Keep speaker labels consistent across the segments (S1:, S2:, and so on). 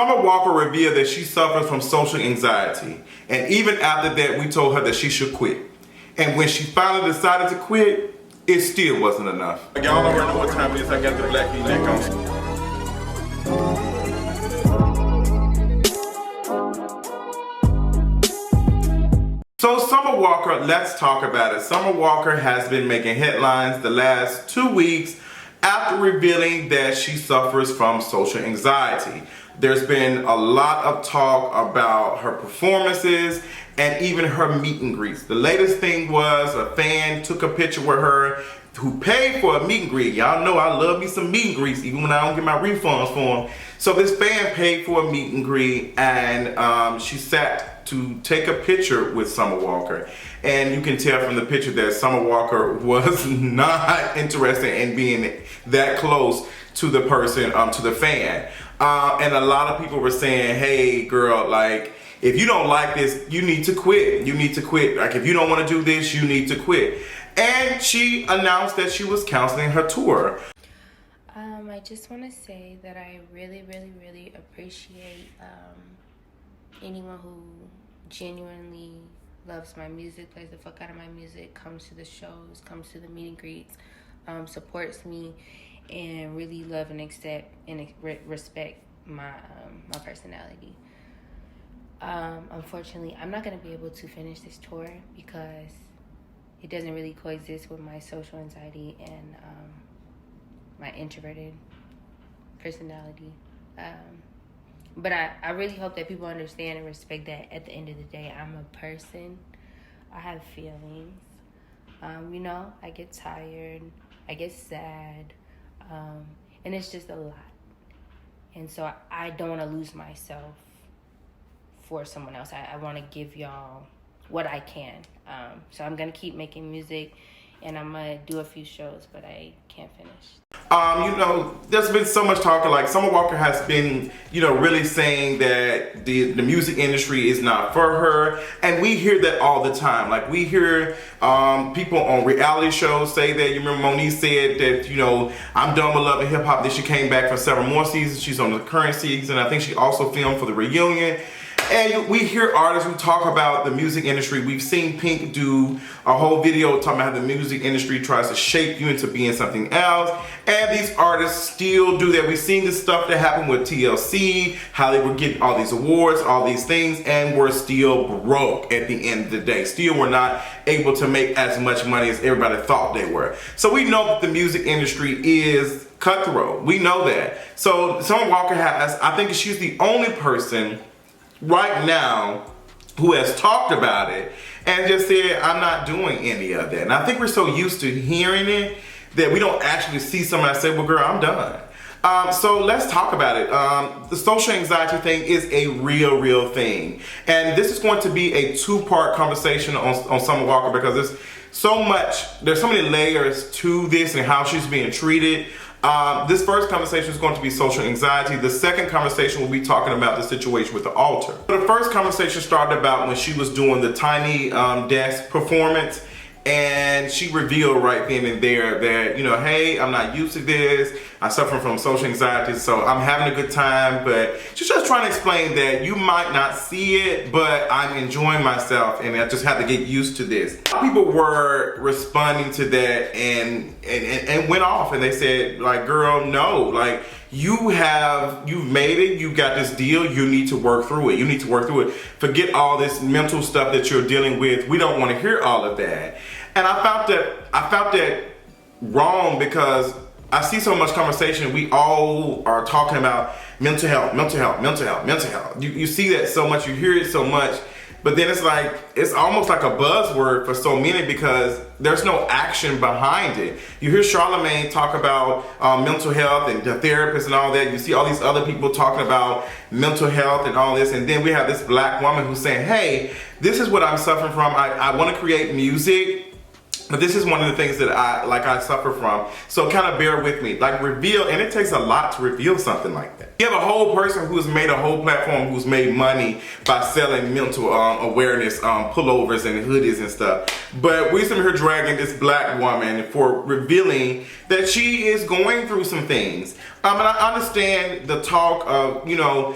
S1: Summer Walker revealed that she suffers from social anxiety, and even after that we told her that she should quit. And when she finally decided to quit, it still wasn't enough. Y'all already know what time it is. I got the black V-neck on. So Summer Walker, let's talk about it. Summer Walker has been making headlines the last 2 weeks after revealing that she suffers from social anxiety. There's been a lot of talk about her performances and even her meet and greets. The latest thing was a fan took a picture with her who paid for a meet and greet. Y'all know I love me some meet and greets even when I don't get my refunds for them. So this fan paid for a meet and greet, and she sat to take a picture with Summer Walker. And you can tell from the picture that Summer Walker was not interested in being that close to the person, to the fan. And a lot of people were saying, hey girl, like, if you don't like this, you need to quit. You need to quit. Like, if you don't want to do this, you need to quit. And she announced that she was canceling her tour.
S2: I just want to say that I really appreciate anyone who genuinely loves my music, plays the fuck out of my music, comes to the shows, comes to the meet and greets, supports me, and really love and accept and respect my my personality. Unfortunately, I'm not going to be able to finish this tour because it doesn't really coexist with my social anxiety and my introverted personality. But I really hope that people understand and respect that at the end of the day, I'm a person. I have feelings. You know, I get tired. I get sad. And it's just a lot. And so I don't want to lose myself for someone else. I want to give y'all what I can. So I'm going to keep making music, and I'm going to do a few shows, but I can't finish.
S1: You know, there's been so much talk, like Summer Walker has been, you know, really saying that the music industry is not for her. And we hear that all the time. Like, we hear people on reality shows say that. You remember Monique said that, you know, I'm done with Love and Hip Hop. Then she came back for several more seasons. She's on the current season. I think she also filmed for the reunion. And we hear artists who talk about the music industry. We've seen Pink do a whole video talking about how the music industry tries to shape you into being something else. And these artists still do that. We've seen the stuff that happened with TLC, how they were getting all these awards, all these things, and we're still broke at the end of the day. Still, we're not able to make as much money as everybody thought they were. So we know that the music industry is cutthroat. We know that. So Summer Walker has, I think she's the only person right now who has talked about it and just said, I'm not doing any of that. And I think we're so used to hearing it that we don't actually see somebody say, well, girl, I'm done. So let's talk about it. The social anxiety thing is a real thing. And this is going to be a two-part conversation on Summer Walker because there's so many layers to this and how she's being treated. This first conversation is going to be social anxiety. The second conversation will be talking about the situation with the altar. The first conversation started about when she was doing the Tiny Desk performance, and she revealed right then and there that, you know, hey, I'm not used to this. I suffer from social anxiety, so I'm having a good time. But she's just trying to explain that you might not see it, but I'm enjoying myself, and I just have to get used to this. People were responding to that and went off, and they said, like, girl, no, like, you've made it, you got this deal, you need to work through it. You need to work through it. Forget all this mental stuff that you're dealing with. We don't want to hear all of that. And I felt that wrong because I see so much conversation. We all are talking about mental health. You see that so much, you hear it so much, but then it's almost like a buzzword for so many because there's no action behind it. You hear Charlamagne talk about mental health and the therapist and all that. You see all these other people talking about mental health and all this, and then we have this black woman who's saying, hey, this is what I'm suffering from. I want to create music, but this is one of the things that I suffer from. So kind of bear with me. Like, reveal, and it takes a lot to reveal something like that. You have a whole person who's made a whole platform who's made money by selling mental awareness pullovers and hoodies and stuff. But we see her dragging this black woman for revealing that she is going through some things. And I understand the talk of, you know,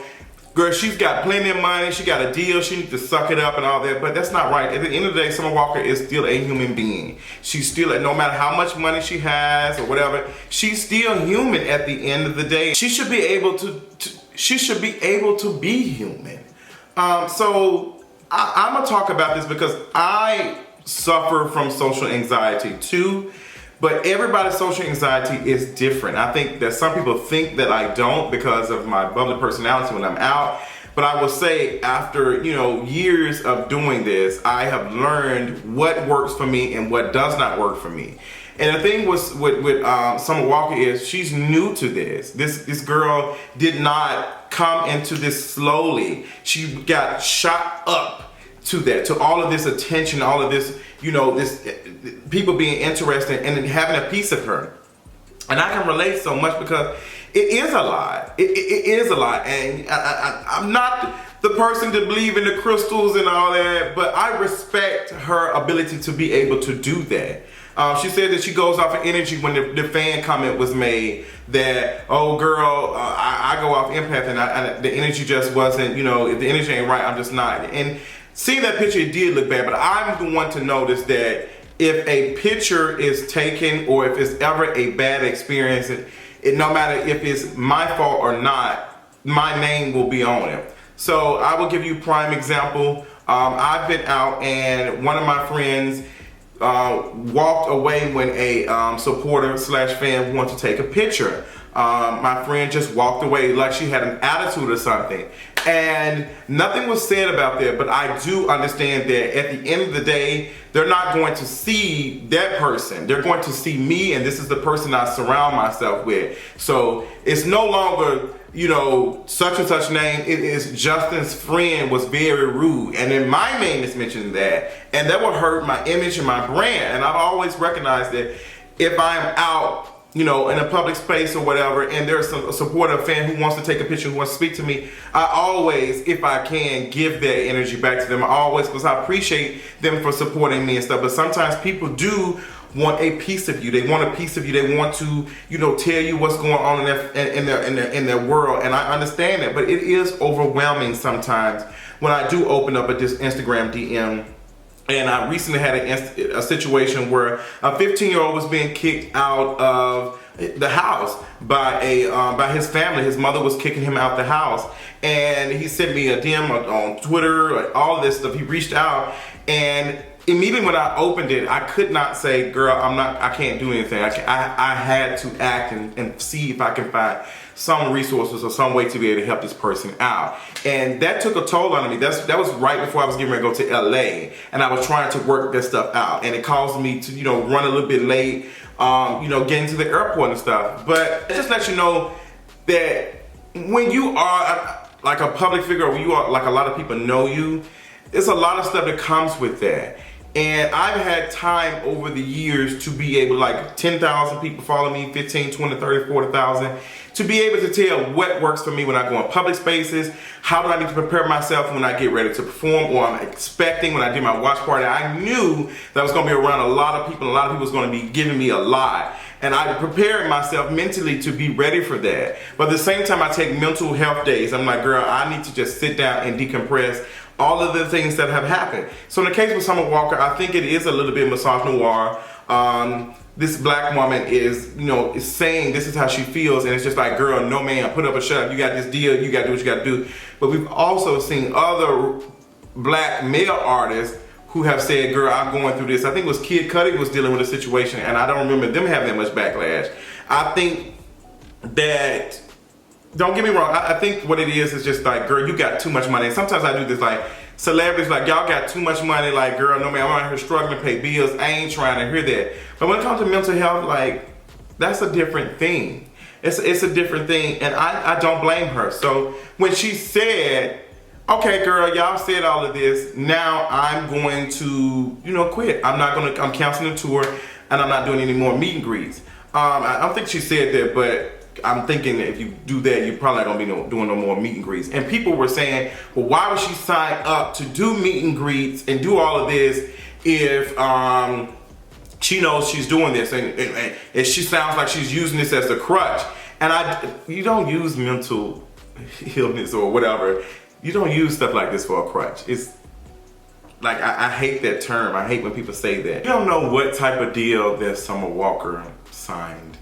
S1: girl, she's got plenty of money, she got a deal, she needs to suck it up and all that, but that's not right. At the end of the day, Summer Walker is still a human being. She's still, no matter how much money she has or whatever, she's still human at the end of the day. She should be able to be human. So I'm gonna talk about this because I suffer from social anxiety too. But everybody's social anxiety is different. I think that some people think that I don't because of my bubbly personality when I'm out. But I will say after, years of doing this, I have learned what works for me and what does not work for me. And the thing with Summer Walker is she's new to this. This girl did not come into this slowly. She got shot up to that, to all of this attention, all of this, this people being interested and having a piece of her. And I can relate so much because it is a lot. It is a lot. And I'm not the person to believe in the crystals and all that, but I respect her ability to be able to do that. She said that she goes off of energy when the fan comment was made that, oh girl, I go off empath and the energy just wasn't, if the energy ain't right, I'm just not. And seeing that picture, it did look bad, but I'm the one to notice that if a picture is taken or if it's ever a bad experience, it no matter if it's my fault or not, my name will be on it. So I will give you a prime example. I've been out and one of my friends walked away when a supporter / fan wanted to take a picture. My friend just walked away like she had an attitude or something. And nothing was said about that, but I do understand that at the end of the day, they're not going to see that person. They're going to see me, and this is the person I surround myself with. So it's no longer, such and such name. It is Justin's friend was very rude. And then my name is mentioned that. And that will hurt my image and my brand. And I've always recognized that if I'm out, in a public space or whatever, and there's a supportive fan who wants to take a picture, who wants to speak to me, I always, if I can, give that energy back to them. I always, because I appreciate them for supporting me and stuff. But sometimes people do want a piece of you. They want a piece of you. They want to, tell you what's going on in their world. And I understand that, but it is overwhelming sometimes when I do open up this Instagram DM. And I recently had a situation where a 15-year-old was being kicked out of the house by his family. His mother was kicking him out the house, and he sent me a DM on Twitter, all this stuff. He reached out, and immediately when I opened it, I could not say, "Girl, I can't do anything." I had to act and see if I can find some resources or some way to be able to help this person out. And that took a toll on me. That was right before I was getting ready to go to LA, and I was trying to work that stuff out, and it caused me to run a little bit late, getting to the airport and stuff. But it just lets you know that when you are like a public figure, or when you are like a lot of people know you, there's a lot of stuff that comes with that. And I've had time over the years to be able, like 10,000 people follow me, 15, 20, 30, 40,000, to be able to tell what works for me when I go in public spaces, how do I need to prepare myself when I get ready to perform, or I'm expecting when I did my watch party. I knew that I was going to be around a lot of people, and a lot of people was going to be giving me a lot. And I prepared myself mentally to be ready for that. But at the same time, I take mental health days. I'm like, girl, I need to just sit down and decompress all of the things that have happened. So in the case with Summer Walker, I think it is a little bit misogynoir. This black woman is saying this is how she feels, and it's just like, girl, no man, put up a shut up. You got this deal, you got to do what you got to do. But we've also seen other black male artists who have said, girl, I'm going through this. I think it was Kid Cudi was dealing with a situation, and I don't remember them having that much backlash. I think that, don't get me wrong, I think what it is just like, girl, you got too much money. And sometimes I do this, like, celebrities, like, y'all got too much money, like, girl, no man, I'm out here struggling to pay bills. I ain't trying to hear that. But when it comes to mental health, like, that's a different thing. It's a different thing, and I don't blame her. So when she said, okay, girl, y'all said all of this, now I'm going to, quit. I'm canceling the tour, and I'm not doing any more meet and greets. I don't think she said that, but I'm thinking that if you do that, you're probably not going to be doing no more meet and greets. And people were saying, well, why would she sign up to do meet and greets and do all of this if she knows she's doing this and she sounds like she's using this as a crutch? And you don't use mental illness or whatever, you don't use stuff like this for a crutch. It's like, I hate that term. I hate when people say that. You don't know what type of deal that Summer Walker signed.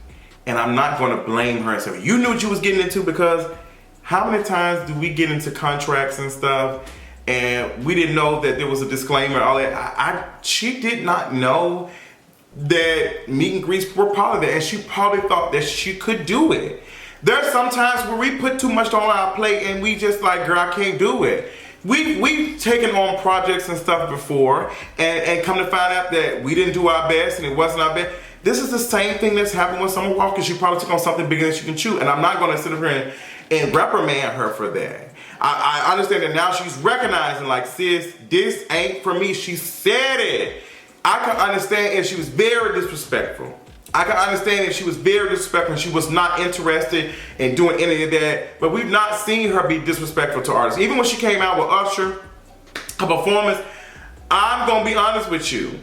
S1: And I'm not gonna blame her and say, you knew what you was getting into, because how many times do we get into contracts and stuff and we didn't know that there was a disclaimer, all that. She did not know that meet and greets were part of that, and she probably thought that she could do it. There's some times where we put too much on our plate and we just like, girl, I can't do it. We've taken on projects and stuff before and come to find out that we didn't do our best and it wasn't our best. This is the same thing that's happened with Summer Walker. She probably took on something bigger than she can chew, and I'm not gonna sit here and reprimand her for that. I understand that now she's recognizing, like, sis, this ain't for me. She said it. I can understand if she was very disrespectful. I can understand if she was very disrespectful and she was not interested in doing any of that. But we've not seen her be disrespectful to artists. Even when she came out with Usher, her performance, I'm gonna be honest with you.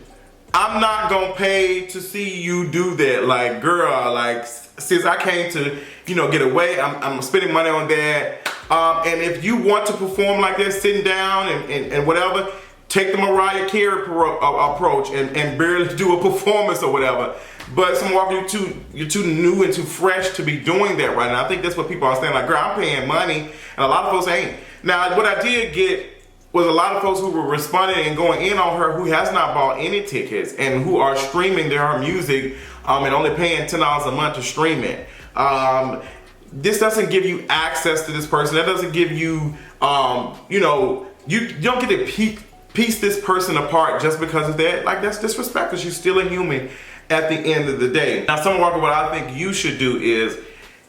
S1: I'm not gonna pay to see you do that. Like, girl, like, sis, I came to, get away. I'm spending money on that. And if you want to perform like this, sitting down and whatever, take the Mariah Carey approach and barely do a performance or whatever. But Summer Walker, you're too new and too fresh to be doing that right now. I think that's what people understand. Like, girl, I'm paying money, and a lot of folks ain't. Now, what I did get was a lot of folks who were responding and going in on her who has not bought any tickets and who are streaming their music and only paying $10 a month to stream it. This doesn't give you access to this person. That doesn't give you, you don't get to piece this person apart just because of that. Like, that's disrespectful. She's still a human at the end of the day. Now, Summer Walker, what I think you should do is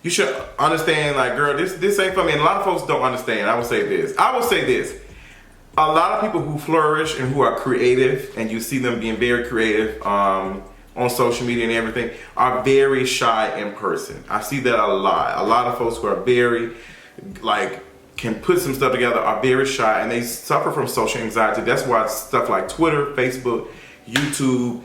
S1: you should understand, like, girl, this ain't for me. And a lot of folks don't understand. I will say this. A lot of people who flourish and who are creative, and you see them being very creative on social media and everything, are very shy in person. I see that a lot. A lot of folks who are very, like, can put some stuff together are very shy, and they suffer from social anxiety. That's why stuff like Twitter, Facebook, YouTube,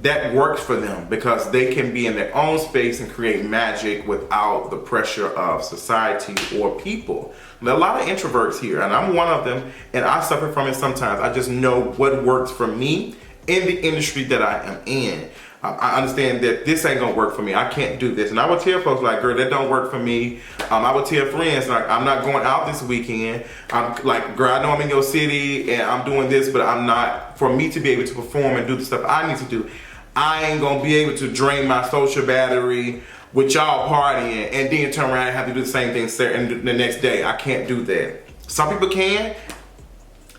S1: that works for them, because they can be in their own space and create magic without the pressure of society or people. There are a lot of introverts here, and I'm one of them, and I suffer from it sometimes. I just know what works for me in the industry that I am in. I understand that this ain't gonna work for me. I can't do this. And I would tell folks, like, girl, that don't work for me. I would tell friends, like, I'm not going out this weekend. I'm like, girl, I know I'm in your city and I'm doing this, but I'm not, for me to be able to perform and do the stuff I need to do, I ain't gonna be able to drain my social battery with y'all partying and then turn around and have to do the same thing the next day. I can't do that. Some people can.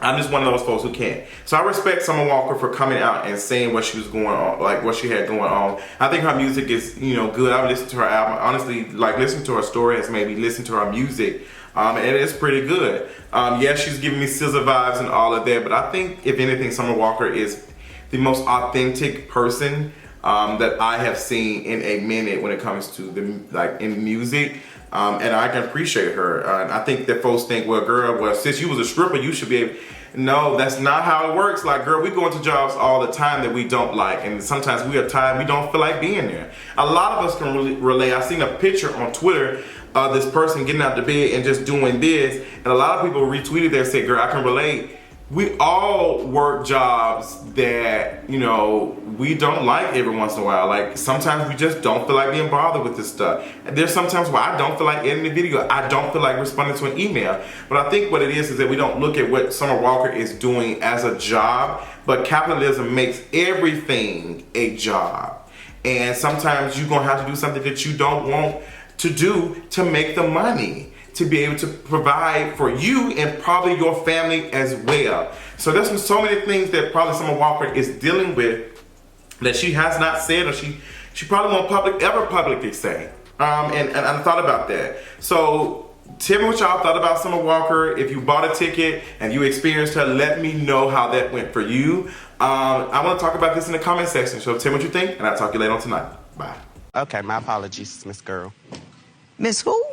S1: I'm just one of those folks who can't. So I respect Summer Walker for coming out and saying what she was going on, like what she had going on. I think her music is, good. I would listen to her album. Honestly, like, listening to her story has made me listen to her music. And it's pretty good. Yes, she's giving me SZA vibes and all of that, but I think, if anything, Summer Walker is the most authentic person that I have seen in a minute when it comes to in music. And I can appreciate her. And I think that folks think, well, girl, since you was a stripper, you should be able. No, that's not how it works. Like, girl, we go into jobs all the time that we don't like, and sometimes we are tired, we don't feel like being there. A lot of us can relate. I seen a picture on Twitter of this person getting out of bed and just doing this, and a lot of people retweeted that and said, girl, I can relate. We all work jobs that, we don't like every once in a while. Like, sometimes we just don't feel like being bothered with this stuff. And there's sometimes where I don't feel like editing a video. I don't feel like responding to an email. But I think what it is that we don't look at what Summer Walker is doing as a job. But capitalism makes everything a job. And sometimes you're going to have to do something that you don't want to do to make the money, to be able to provide for you and probably your family as well. So there's so many things that probably Summer Walker is dealing with that she has not said, or she probably won't ever publicly say. And I thought about that. So tell me what y'all thought about Summer Walker. If you bought a ticket and you experienced her, let me know how that went for you. I want to talk about this in the comment section. So tell me what you think, and I'll talk to you later on tonight. Bye.
S3: Okay, my apologies, Miss Girl.
S4: Miss who?